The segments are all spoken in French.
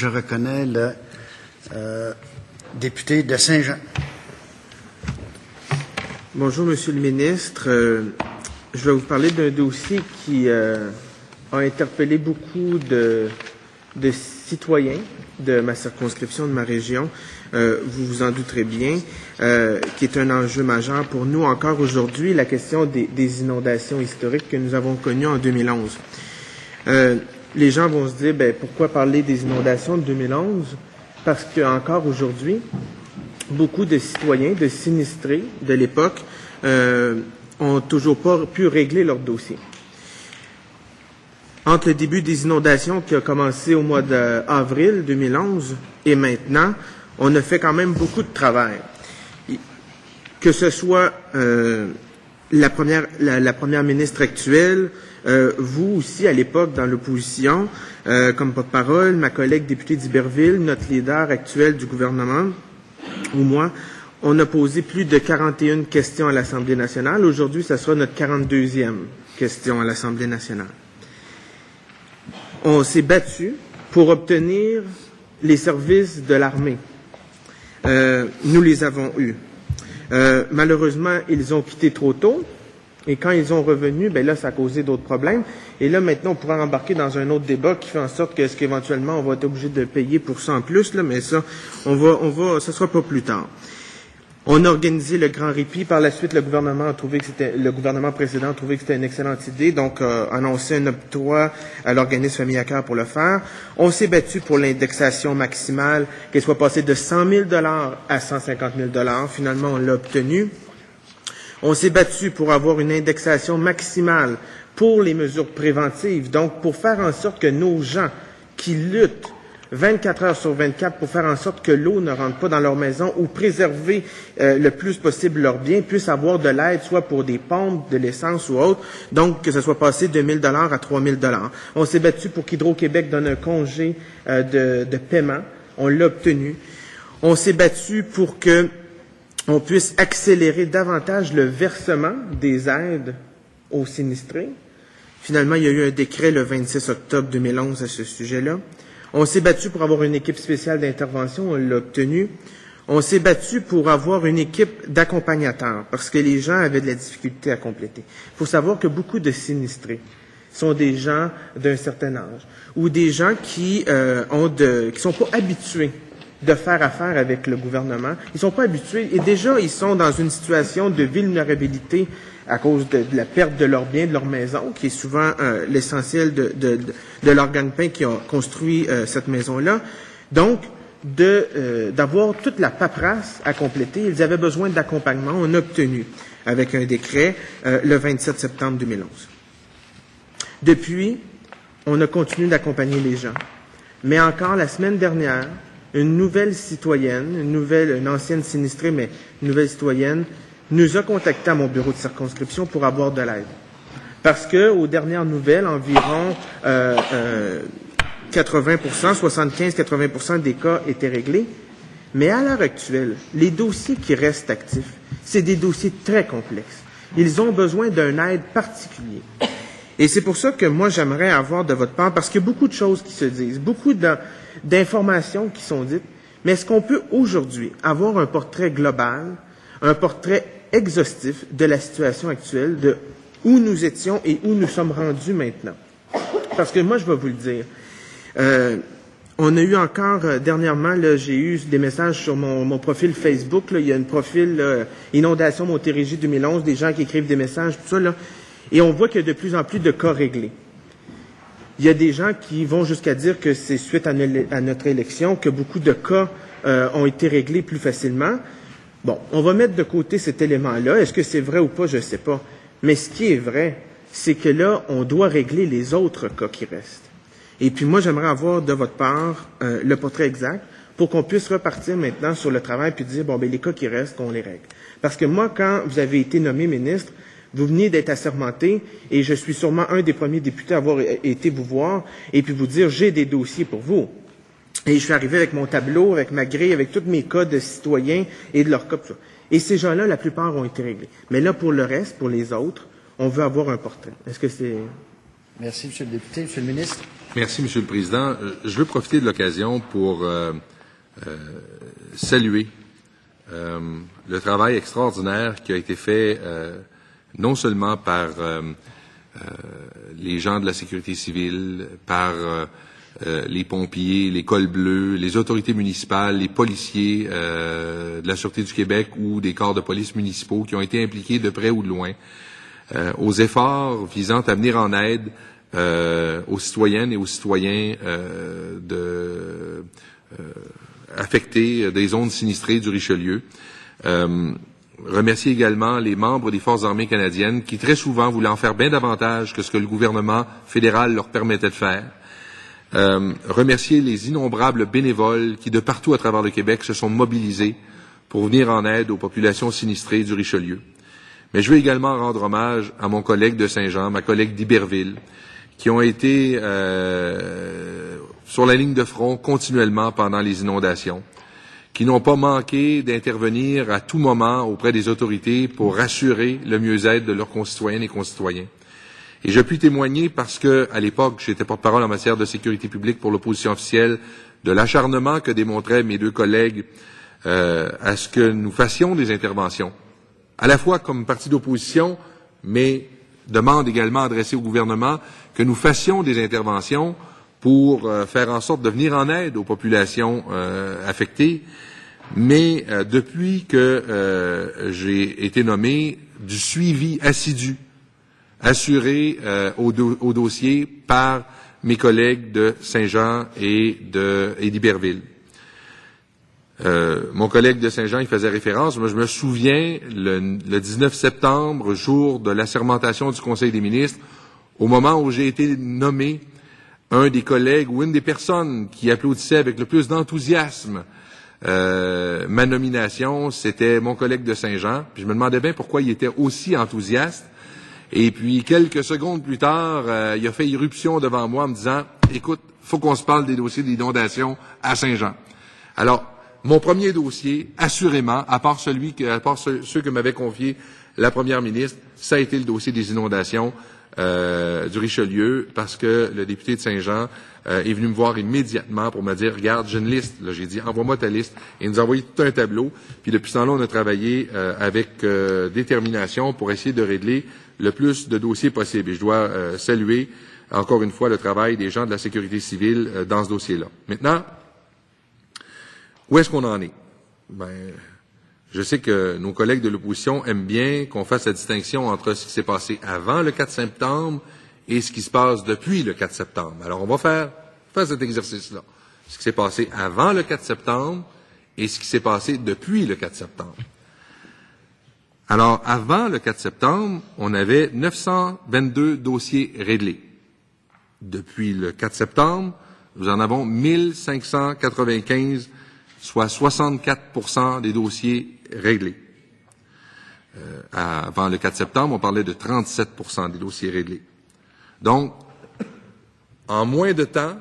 je reconnais le député de Saint-Jean. Bonjour, Monsieur le ministre. Je vais vous parler d'un dossier qui a interpellé beaucoup de citoyens de ma circonscription, de ma région. Vous vous en douterez bien, qui est un enjeu majeur pour nous encore aujourd'hui, la question des inondations historiques que nous avons connues en 2011. Les gens vont se dire, pourquoi parler des inondations de 2011? Parce qu'encore aujourd'hui, beaucoup de citoyens, de sinistrés de l'époque, ont toujours pas pu régler leur dossier. Entre le début des inondations qui a commencé au mois d'avril 2011 et maintenant, on a fait quand même beaucoup de travail. Que ce soit la première ministre actuelle, vous aussi à l'époque dans l'opposition, comme porte-parole, ma collègue députée d'Iberville, notre leader actuel du gouvernement, ou moi, on a posé plus de 41 questions à l'Assemblée nationale. Aujourd'hui, ça sera notre 42e question à l'Assemblée nationale. On s'est battu pour obtenir les services de l'armée. Nous les avons eus. Malheureusement, ils ont quitté trop tôt. Et quand ils ont revenu, là, ça a causé d'autres problèmes. Et là, maintenant, on pourra embarquer dans un autre débat qui fait en sorte que, est-ce qu'éventuellement, on va être obligé de payer pour ça en plus, là, mais ça, ça sera pas plus tard. On a organisé le grand répit. Par la suite, le gouvernement précédent a trouvé que c'était une excellente idée, donc annoncé un octroi à l'organisme Famille à cœur pour le faire. On s'est battu pour l'indexation maximale, qu'elle soit passée de 100 000 $ à 150 000 $. Finalement, on l'a obtenu. On s'est battu pour avoir une indexation maximale pour les mesures préventives, donc pour faire en sorte que nos gens qui luttent 24 heures sur 24 pour faire en sorte que l'eau ne rentre pas dans leur maison ou préserver le plus possible leurs biens, puissent avoir de l'aide, soit pour des pompes, de l'essence ou autre, donc que ce soit passé de 1 000 $ à 3 000 $. On s'est battu pour qu'Hydro-Québec donne un congé de paiement. On l'a obtenu. On s'est battu pour que on puisse accélérer davantage le versement des aides aux sinistrés. Finalement, il y a eu un décret le 26 octobre 2011 à ce sujet-là. On s'est battu pour avoir une équipe spéciale d'intervention, on l'a obtenu. On s'est battu pour avoir une équipe d'accompagnateurs, parce que les gens avaient de la difficulté à compléter. Il faut savoir que beaucoup de sinistrés sont des gens d'un certain âge, ou des gens qui sont pas habitués de faire affaire avec le gouvernement. Ils sont pas habitués, et déjà, ils sont dans une situation de vulnérabilité à cause de la perte de leurs biens, de leur maison, qui est souvent l'essentiel de leur gagne-pain qui a construit cette maison-là. Donc, d'avoir toute la paperasse à compléter, ils avaient besoin d'accompagnement. On a obtenu, avec un décret, le 27 septembre 2011. Depuis, on a continué d'accompagner les gens. Mais encore la semaine dernière, une nouvelle citoyenne, une ancienne sinistrée, mais une nouvelle citoyenne, nous a contacté à mon bureau de circonscription pour avoir de l'aide. Parce que, aux dernières nouvelles, environ 75-80% des cas étaient réglés. Mais à l'heure actuelle, les dossiers qui restent actifs, c'est des dossiers très complexes. Ils ont besoin d'une aide particulière. Et c'est pour ça que moi, j'aimerais avoir de votre part, parce qu'il y a beaucoup de choses qui se disent, beaucoup d'informations qui sont dites, mais est-ce qu'on peut aujourd'hui avoir un portrait global, un portrait exhaustif de la situation actuelle, de où nous étions et où nous sommes rendus maintenant? Parce que moi, je vais vous le dire, on a eu encore, dernièrement, j'ai eu des messages sur mon profil Facebook, il y a un profil Inondation Montérégie 2011, des gens qui écrivent des messages, tout ça, là, et on voit qu'il y a de plus en plus de cas réglés. Il y a des gens qui vont jusqu'à dire que c'est suite à notre élection que beaucoup de cas ont été réglés plus facilement. Bon, on va mettre de côté cet élément-là. Est-ce que c'est vrai ou pas? Je ne sais pas. Mais ce qui est vrai, c'est que là, on doit régler les autres cas qui restent. Et puis moi, j'aimerais avoir de votre part le portrait exact pour qu'on puisse repartir maintenant sur le travail puis dire, les cas qui restent, qu'on les règle. Parce que moi, quand vous avez été nommé ministre, vous venez d'être assermenté et je suis sûrement un des premiers députés à avoir été vous voir et puis vous dire, j'ai des dossiers pour vous. Et je suis arrivé avec mon tableau, avec ma grille, avec tous mes cas de citoyens et de leurs cas. Et ces gens-là, la plupart ont été réglés. Mais là, pour le reste, pour les autres, on veut avoir un portrait. Est-ce que c'est... Merci, M. le député. M. le ministre. Merci, M. le Président. Je veux profiter de l'occasion pour saluer le travail extraordinaire qui a été fait non seulement par les gens de la sécurité civile, par les pompiers, les cols bleus, les autorités municipales, les policiers de la Sûreté du Québec ou des corps de police municipaux qui ont été impliqués de près ou de loin aux efforts visant à venir en aide aux citoyennes et aux citoyens affectés des zones sinistrées du Richelieu. Remercier également les membres des Forces armées canadiennes qui très souvent voulaient en faire bien davantage que ce que le gouvernement fédéral leur permettait de faire. Remercier les innombrables bénévoles qui, de partout à travers le Québec, se sont mobilisés pour venir en aide aux populations sinistrées du Richelieu. Mais je veux également rendre hommage à mon collègue de Saint-Jean, ma collègue d'Iberville, qui ont été sur la ligne de front continuellement pendant les inondations, qui n'ont pas manqué d'intervenir à tout moment auprès des autorités pour assurer le mieux-être de leurs concitoyennes et concitoyens. Et je puis témoigner parce que, à l'époque, j'étais porte-parole en matière de sécurité publique pour l'opposition officielle, de l'acharnement que démontraient mes deux collègues à ce que nous fassions des interventions, à la fois comme parti d'opposition, mais demande également adressée au gouvernement que nous fassions des interventions pour faire en sorte de venir en aide aux populations affectées. Mais depuis que j'ai été nommé, du suivi assidu assuré au dossier par mes collègues de Saint-Jean et d'Iberville. Mon collègue de Saint-Jean, il faisait référence. Moi, je me souviens, le 19 septembre, jour de l'assermentation du Conseil des ministres, au moment où j'ai été nommé, un des collègues ou une des personnes qui applaudissait avec le plus d'enthousiasme ma nomination, c'était mon collègue de Saint-Jean. Puis je me demandais bien pourquoi il était aussi enthousiaste. Et puis, quelques secondes plus tard, il a fait irruption devant moi en me disant « Écoute, faut qu'on se parle des dossiers d'inondation à Saint-Jean. » Alors, mon premier dossier, assurément, à part ceux que m'avait confié la première ministre, ça a été le dossier des inondations du Richelieu, parce que le député de Saint-Jean est venu me voir immédiatement pour me dire « Regarde, j'ai une liste. » Là, j'ai dit « Envoie-moi ta liste. » Et il nous a envoyé tout un tableau. Puis depuis ce temps-là, on a travaillé avec détermination pour essayer de régler le plus de dossiers possible. Et je dois saluer encore une fois le travail des gens de la sécurité civile dans ce dossier-là. Maintenant, où est-ce qu'on en est? Je sais que nos collègues de l'opposition aiment bien qu'on fasse la distinction entre ce qui s'est passé avant le 4 septembre et ce qui se passe depuis le 4 septembre. Alors, on va faire cet exercice-là. Ce qui s'est passé avant le 4 septembre et ce qui s'est passé depuis le 4 septembre. Alors, avant le 4 septembre, on avait 922 dossiers réglés. Depuis le 4 septembre, nous en avons 1595, soit 64% des dossiers réglés. Avant le 4 septembre, on parlait de 37% des dossiers réglés. Donc, en moins de temps,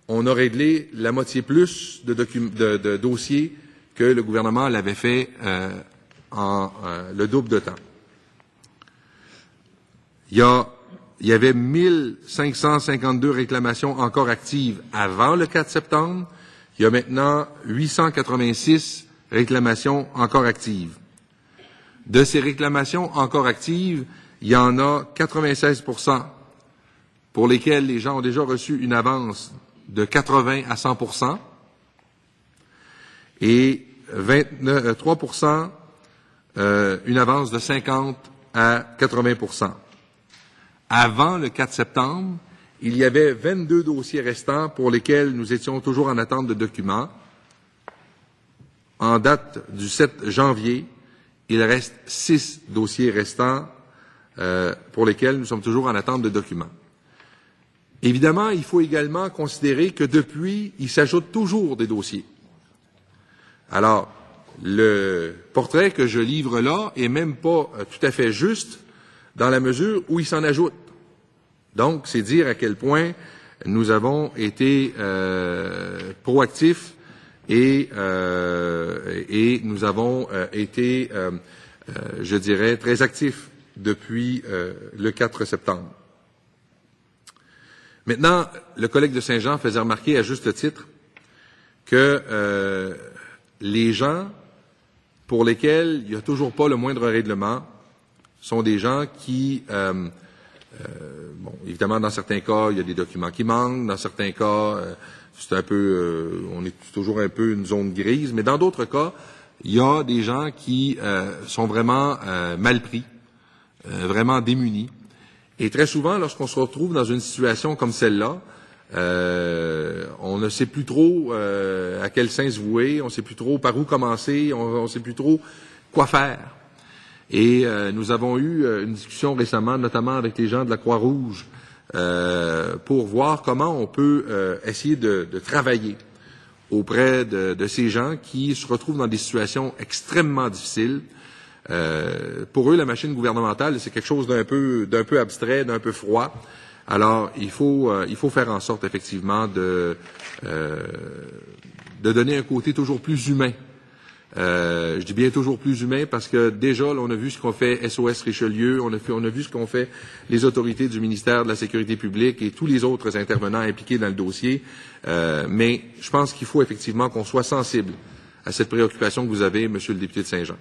on a réglé la moitié plus de dossiers que le gouvernement l'avait fait en le double de temps. Il y avait 1552 réclamations encore actives avant le 4 septembre. Il y a maintenant 886 réclamations encore actives. De ces réclamations encore actives, il y en a 96% pour lesquelles les gens ont déjà reçu une avance de 80 à 100% et 3% une avance de 50 à 80%. Avant le 4 septembre, il y avait 22 dossiers restants pour lesquels nous étions toujours en attente de documents. En date du 7 janvier, il reste 6 dossiers restants pour lesquels nous sommes toujours en attente de documents. Évidemment, il faut également considérer que depuis, il s'ajoute toujours des dossiers. Alors, le portrait que je livre là est même pas tout à fait juste dans la mesure où il s'en ajoute. Donc, c'est dire à quel point nous avons été proactifs et nous avons été, je dirais, très actifs depuis le 4 septembre. Maintenant, le collègue de Saint-Jean faisait remarquer à juste titre que les gens pour lesquels il n'y a toujours pas le moindre règlement sont des gens qui, bon, évidemment, dans certains cas, il y a des documents qui manquent, dans certains cas, c'est un peu, on est toujours un peu une zone grise, mais dans d'autres cas, il y a des gens qui sont vraiment mal pris, vraiment démunis. Et très souvent, lorsqu'on se retrouve dans une situation comme celle-là, on ne sait plus trop à quel sein se vouer, on ne sait plus trop par où commencer, on ne sait plus trop quoi faire. Et nous avons eu une discussion récemment, notamment avec les gens de la Croix-Rouge, pour voir comment on peut essayer de travailler auprès de ces gens qui se retrouvent dans des situations extrêmement difficiles. Pour eux, la machine gouvernementale, c'est quelque chose d'un peu abstrait, d'un peu froid. Alors, il faut faire en sorte, effectivement, de donner un côté toujours plus humain. Je dis bien toujours plus humain parce que déjà, là, on a vu ce qu'ont fait SOS Richelieu, on a vu ce qu'ont fait les autorités du ministère de la Sécurité publique et tous les autres intervenants impliqués dans le dossier. Mais je pense qu'il faut effectivement qu'on soit sensible à cette préoccupation que vous avez, Monsieur le député de Saint-Jean.